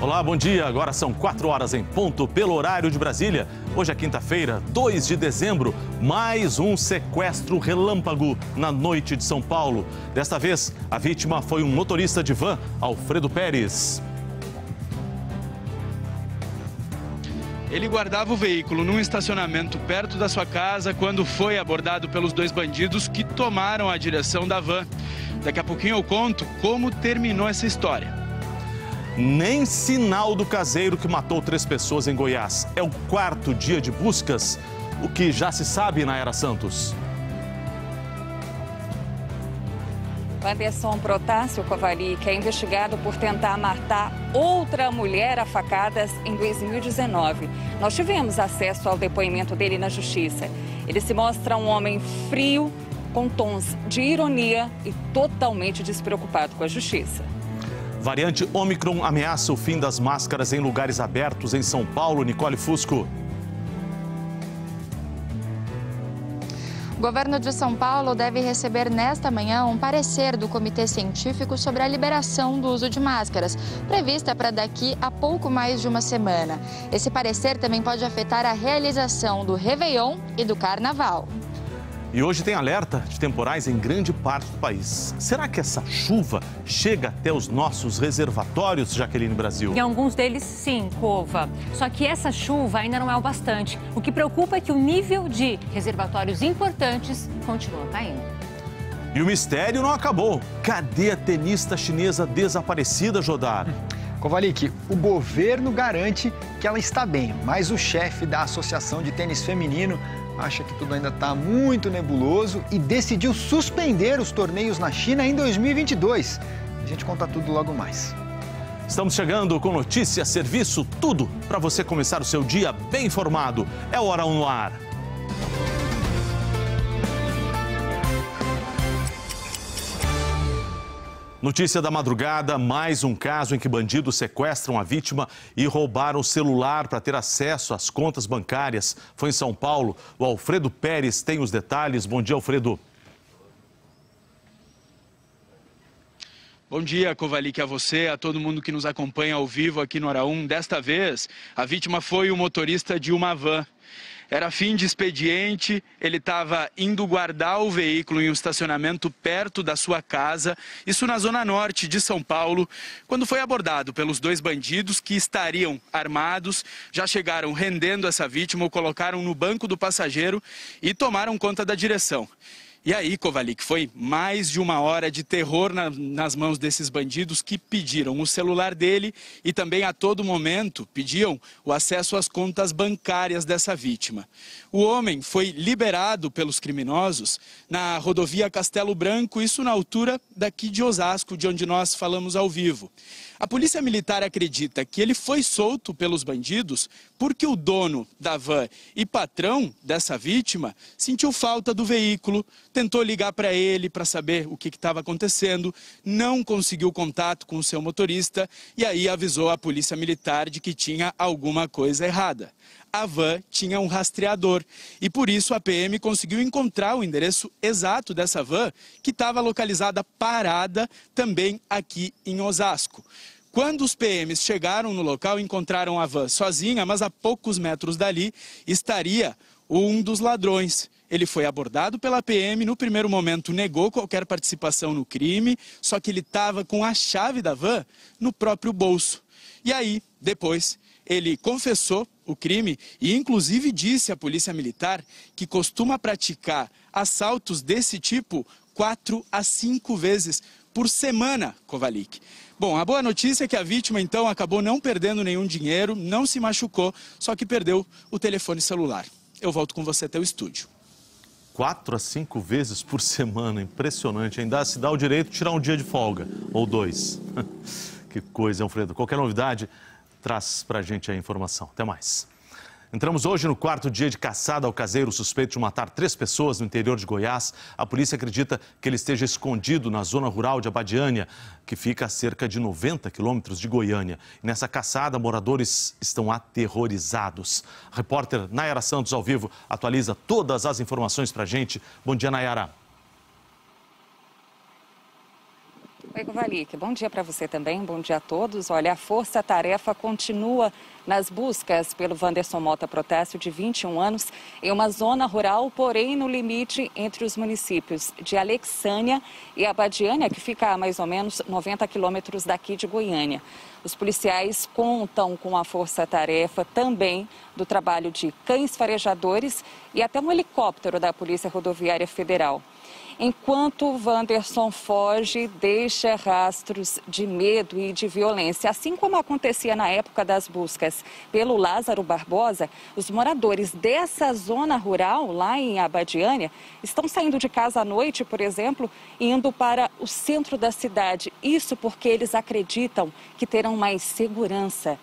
Olá, bom dia. Agora são 4 horas em ponto pelo horário de Brasília. Hoje é quinta-feira, 2 de dezembro, mais um sequestro relâmpago na noite de São Paulo. Desta vez, a vítima foi um motorista de van, Alfredo Pérez. Ele guardava o veículo num estacionamento perto da sua casa quando foi abordado pelos dois bandidos que tomaram a direção da van. Daqui a pouquinho eu conto como terminou essa história. Nem sinal do caseiro que matou 3 pessoas em Goiás. É o 4º dia de buscas. O que já se sabe, Nayara Santos? Anderson Protásio Kovalik é investigado por tentar matar outra mulher a facadas em 2019. Nós tivemos acesso ao depoimento dele na justiça. Ele se mostra um homem frio, com tons de ironia e totalmente despreocupado com a justiça. Variante Ômicron ameaça o fim das máscaras em lugares abertos em São Paulo. Nicole Fusco. O governo de São Paulo deve receber nesta manhã um parecer do Comitê Científico sobre a liberação do uso de máscaras, prevista para daqui a pouco mais de uma semana. Esse parecer também pode afetar a realização do Réveillon e do Carnaval. E hoje tem alerta de temporais em grande parte do país. Será que essa chuva chega até os nossos reservatórios, Jaqueline Brasil? Em alguns deles, sim, Cova. Só que essa chuva ainda não é o bastante. O que preocupa é que o nível de reservatórios importantes continua caindo. E o mistério não acabou. Cadê a tenista chinesa desaparecida, Jodar? Kovalik, o governo garante que ela está bem, mas o chefe da Associação de Tênis Feminino acha que tudo ainda está muito nebuloso e decidiu suspender os torneios na China em 2022. A gente conta tudo logo mais. Estamos chegando com notícia, serviço, tudo para você começar o seu dia bem informado. É Hora 1 no ar. Notícia da madrugada, mais um caso em que bandidos sequestram a vítima e roubaram o celular para ter acesso às contas bancárias. Foi em São Paulo. O Alfredo Pérez tem os detalhes. Bom dia, Alfredo. Bom dia, Kovalik, a você, a todo mundo que nos acompanha ao vivo aqui no Hora 1. Desta vez, a vítima foi o motorista de uma van. Era fim de expediente, ele estava indo guardar o veículo em um estacionamento perto da sua casa, isso na zona norte de São Paulo, quando foi abordado pelos 2 bandidos que estariam armados, já chegaram rendendo essa vítima, o colocaram no banco do passageiro e tomaram conta da direção. E aí, Kovalik, foi mais de 1 hora de terror nas mãos desses bandidos que pediram o celular dele e também a todo momento pediam o acesso às contas bancárias dessa vítima. O homem foi liberado pelos criminosos na rodovia Castelo Branco, isso na altura daqui de Osasco, de onde nós falamos ao vivo. A polícia militar acredita que ele foi solto pelos bandidos porque o dono da van e patrão dessa vítima sentiu falta do veículo, tentou ligar para ele para saber o que estava acontecendo, não conseguiu contato com o seu motorista e aí avisou a polícia militar de que tinha alguma coisa errada. A van tinha um rastreador e por isso a PM conseguiu encontrar o endereço exato dessa van que estava localizada parada também aqui em Osasco. Quando os PMs chegaram no local, encontraram a van sozinha, mas a poucos metros dali estaria um dos ladrões. Ele foi abordado pela PM, no primeiro momento negou qualquer participação no crime, só que ele estava com a chave da van no próprio bolso. E aí, depois, ele confessou o crime e inclusive disse à polícia militar que costuma praticar assaltos desse tipo 4 a 5 vezes por semana, Kovalik. Bom, a boa notícia é que a vítima, então, acabou não perdendo nenhum dinheiro, não se machucou, só que perdeu o telefone celular. Eu volto com você até o estúdio. 4 a 5 vezes por semana, impressionante. Ainda se dá o direito de tirar um dia de folga, ou 2. Que coisa, Alfredo. Qualquer novidade, traz pra gente a informação. Até mais. Entramos hoje no 4º dia de caçada ao caseiro suspeito de matar 3 pessoas no interior de Goiás. A polícia acredita que ele esteja escondido na zona rural de Abadiânia, que fica a cerca de 90 quilômetros de Goiânia. E nessa caçada, moradores estão aterrorizados. A repórter Nayara Santos, ao vivo, atualiza todas as informações pra gente. Bom dia, Nayara. Oi, Kovalik, bom dia para você também, bom dia a todos. Olha, a força-tarefa continua nas buscas pelo Wanderson Mota Protásio, de 21 anos, em uma zona rural, porém no limite entre os municípios de Alexânia e Abadiânia, que fica a mais ou menos 90 quilômetros daqui de Goiânia. Os policiais contam com a força-tarefa também do trabalho de cães farejadores e até um helicóptero da Polícia Rodoviária Federal. Enquanto Wanderson foge, deixa rastros de medo e de violência. Assim como acontecia na época das buscas pelo Lázaro Barbosa, os moradores dessa zona rural, lá em Abadiânia, estão saindo de casa à noite, por exemplo, e indo para o centro da cidade. Isso porque eles acreditam que terão mais segurança.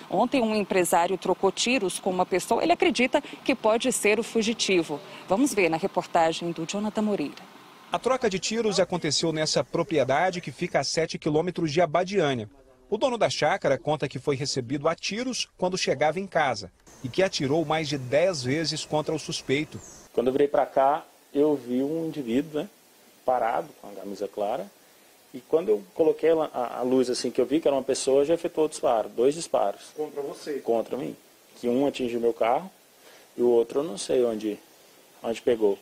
Ontem, um empresário trocou tiros com uma pessoa. Ele acredita que pode ser o fugitivo. Vamos ver na reportagem do Jonathan Moreira. A troca de tiros aconteceu nessa propriedade que fica a 7 quilômetros de Abadiânia. O dono da chácara conta que foi recebido a tiros quando chegava em casa e que atirou mais de 10 vezes contra o suspeito. Quando eu virei para cá, eu vi um indivíduo, né, parado, com a camisa clara. E quando eu coloquei a luz assim que eu vi que era uma pessoa, já efetuou o disparo, 2 disparos. Contra você? Contra mim. Que um atingiu meu carro e o outro eu não sei onde pegou.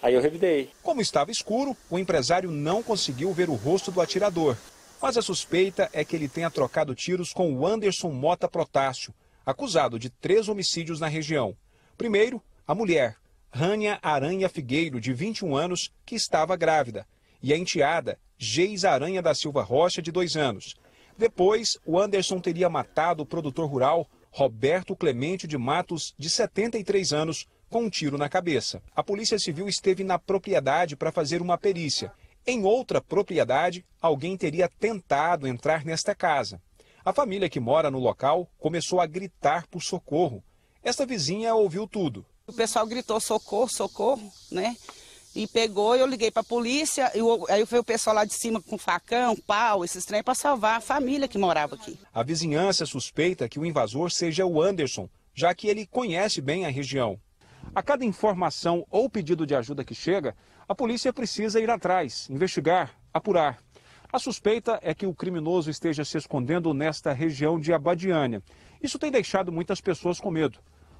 Aí eu revidei. Como estava escuro, o empresário não conseguiu ver o rosto do atirador. Mas a suspeita é que ele tenha trocado tiros com o Wanderson Mota Protásio, acusado de 3 homicídios na região. Primeiro, a mulher, Rânia Aranha Figueiro, de 21 anos, que estava grávida. E a enteada, Geis Aranha da Silva Rocha, de 2 anos. Depois, o Wanderson teria matado o produtor rural, Roberto Clemente de Matos, de 73 anos, com um tiro na cabeça. A Polícia Civil esteve na propriedade para fazer uma perícia. Em outra propriedade, alguém teria tentado entrar nesta casa. A família que mora no local começou a gritar por socorro. Esta vizinha ouviu tudo. O pessoal gritou socorro, socorro, né? E pegou, eu liguei para a polícia, aí veio o pessoal lá de cima com facão, pau, esses trem, para salvar a família que morava aqui. A vizinhança suspeita que o invasor seja o Wanderson, já que ele conhece bem a região. A cada informação ou pedido de ajuda que chega, a polícia precisa ir atrás, investigar, apurar. A suspeita é que o criminoso esteja se escondendo nesta região de Abadiânia. Isso tem deixado muitas pessoas com medo.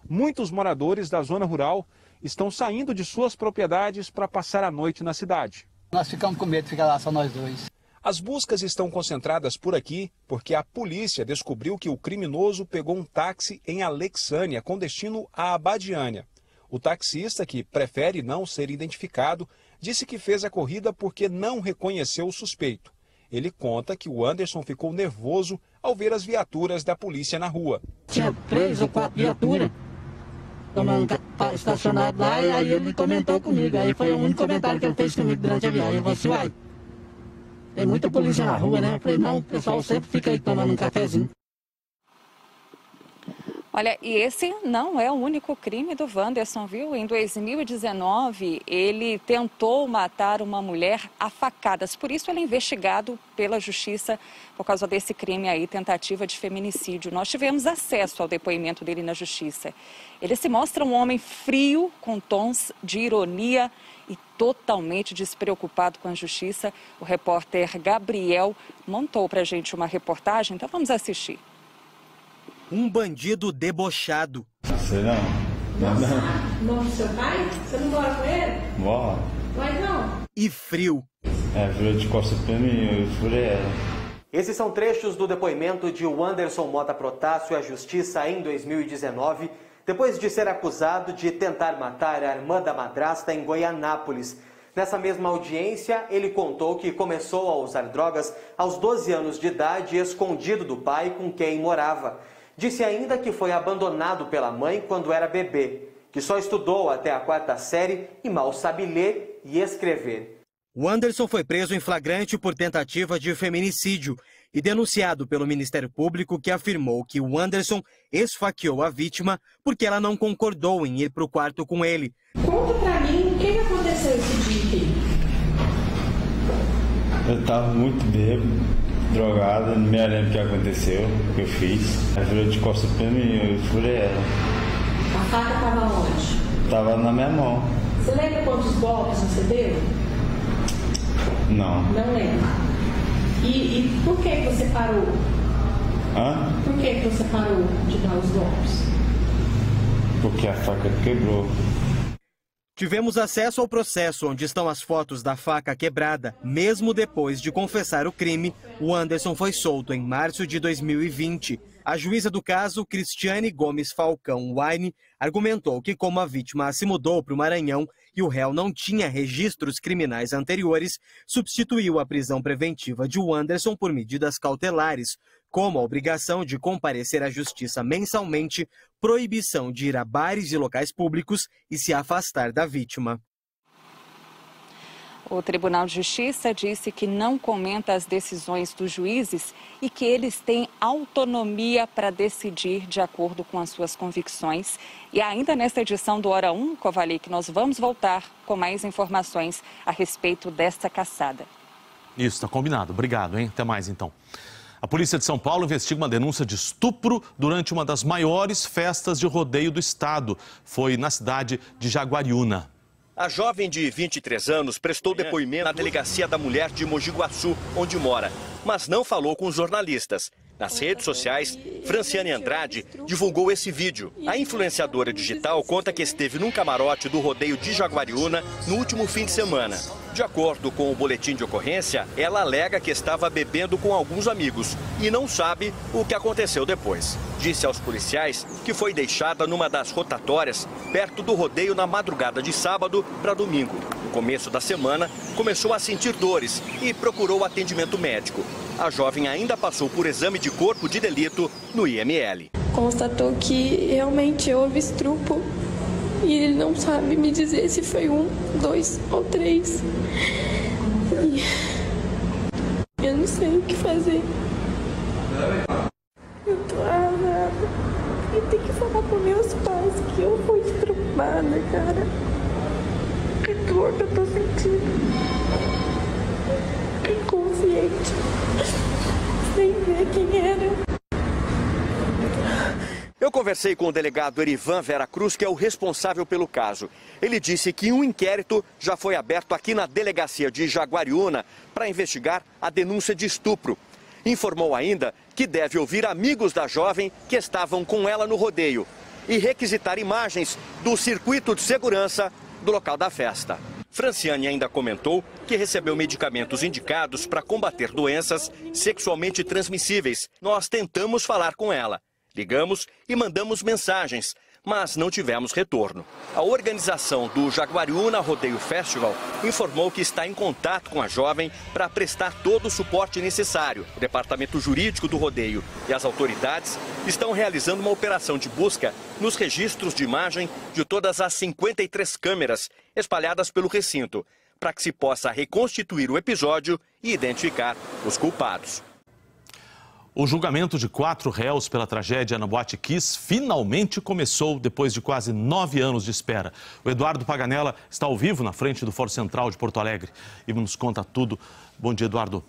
Muitos moradores da zona rural estão saindo de suas propriedades para passar a noite na cidade. Nós ficamos com medo de ficar lá só nós dois. As buscas estão concentradas por aqui porque a polícia descobriu que o criminoso pegou um táxi em Alexânia com destino a Abadiânia. O taxista, que prefere não ser identificado, disse que fez a corrida porque não reconheceu o suspeito. Ele conta que o Wanderson ficou nervoso ao ver as viaturas da polícia na rua. Tinha 3 ou 4 viaturas estacionadas lá e aí ele comentou comigo. Aí foi o único comentário que ele fez comigo durante a viagem. Eu falei assim, uai, tem muita polícia na rua, né? Eu falei, não, o pessoal sempre fica aí tomando um cafezinho. Olha, e esse não é o único crime do Wanderson, viu? Em 2019, ele tentou matar uma mulher a facadas. Por isso, ele é investigado pela Justiça por causa desse crime aí, tentativa de feminicídio. Nós tivemos acesso ao depoimento dele na Justiça. Ele se mostra um homem frio, com tons de ironia e totalmente despreocupado com a Justiça. O repórter Gabriel montou pra gente uma reportagem, então vamos assistir. Um bandido debochado. Você não? Nossa, seu pai? Você não mora com ele? Mora. Mas não. E frio. Virou de costas pra mim, eu furei ela. Esses são trechos do depoimento de Wanderson Mota Protásio à Justiça em 2019, depois de ser acusado de tentar matar a irmã da madrasta em Goianápolis. Nessa mesma audiência, ele contou que começou a usar drogas aos 12 anos de idade, escondido do pai com quem morava. Disse ainda que foi abandonado pela mãe quando era bebê, que só estudou até a 4ª série e mal sabe ler e escrever. Wanderson foi preso em flagrante por tentativa de feminicídio e denunciado pelo Ministério Público, que afirmou que Wanderson esfaqueou a vítima porque ela não concordou em ir para o quarto com ele. Conta pra mim o que aconteceu esse dia aqui. Eu estava muito bêbado. Drogada, não me lembro o que aconteceu, o que eu fiz. Ela virou de costas pra mim, eu furei ela. A faca estava onde? Tava na minha mão. Você lembra quantos golpes você deu? Não. Não lembro. E por que você parou? Por que você parou de dar os golpes? Porque a faca quebrou. Tivemos acesso ao processo onde estão as fotos da faca quebrada. Mesmo depois de confessar o crime, o Anderson foi solto em março de 2020. A juíza do caso, Cristiane Gomes Falcão Wine, argumentou que como a vítima se mudou para o Maranhão e o réu não tinha registros criminais anteriores, substituiu a prisão preventiva de Anderson por medidas cautelares, como a obrigação de comparecer à justiça mensalmente, proibição de ir a bares e locais públicos e se afastar da vítima. O Tribunal de Justiça disse que não comenta as decisões dos juízes e que eles têm autonomia para decidir de acordo com as suas convicções. E ainda nesta edição do Hora 1, Kovalik, nós vamos voltar com mais informações a respeito desta caçada. Isso, está combinado. Obrigado, hein? Até mais, então. A polícia de São Paulo investiga uma denúncia de estupro durante uma das maiores festas de rodeio do estado. Foi na cidade de Jaguariúna. A jovem de 23 anos prestou depoimento na Delegacia da Mulher de Mogi Guaçu, onde mora, mas não falou com os jornalistas. Nas redes sociais, Franciane Andrade divulgou esse vídeo. A influenciadora digital conta que esteve num camarote do rodeio de Jaguariúna no último fim de semana. De acordo com o boletim de ocorrência, ela alega que estava bebendo com alguns amigos e não sabe o que aconteceu depois. Disse aos policiais que foi deixada numa das rotatórias perto do rodeio na madrugada de sábado para domingo. No começo da semana, começou a sentir dores e procurou atendimento médico. A jovem ainda passou por exame de corpo de delito no IML. Constatou que realmente houve estupro e ele não sabe me dizer se foi 1, 2 ou 3. E eu não sei o que fazer. Eu tô arrasada. Eu tenho que falar para meus pais que eu fui estuprada, cara. Que dor que eu tô sentindo. Inconsciente. Sem ver quem era. Eu conversei com o delegado Erivan Vera Cruz, que é o responsável pelo caso. Ele disse que um inquérito já foi aberto aqui na delegacia de Jaguariúna para investigar a denúncia de estupro. Informou ainda que deve ouvir amigos da jovem que estavam com ela no rodeio e requisitar imagens do circuito de segurança do local da festa. Franciane ainda comentou que recebeu medicamentos indicados para combater doenças sexualmente transmissíveis. Nós tentamos falar com ela. Ligamos e mandamos mensagens, mas não tivemos retorno. A organização do Jaguariúna Rodeio Festival informou que está em contato com a jovem para prestar todo o suporte necessário. O departamento jurídico do rodeio e as autoridades estão realizando uma operação de busca nos registros de imagem de todas as 53 câmeras espalhadas pelo recinto, para que se possa reconstituir o episódio e identificar os culpados. O julgamento de 4 réus pela tragédia na Boate Kiss finalmente começou depois de quase 9 anos de espera. O Eduardo Paganella está ao vivo na frente do Fórum Central de Porto Alegre e nos conta tudo. Bom dia, Eduardo.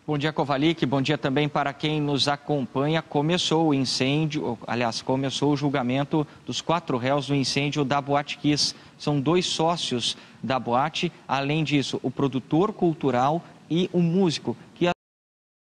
Bom dia, Kovalik. Bom dia também para quem nos acompanha. Começou o incêndio, aliás, começou o julgamento dos 4 réus no incêndio da Boate Kiss. São 2 sócios da boate, além disso, o produtor cultural e o músico que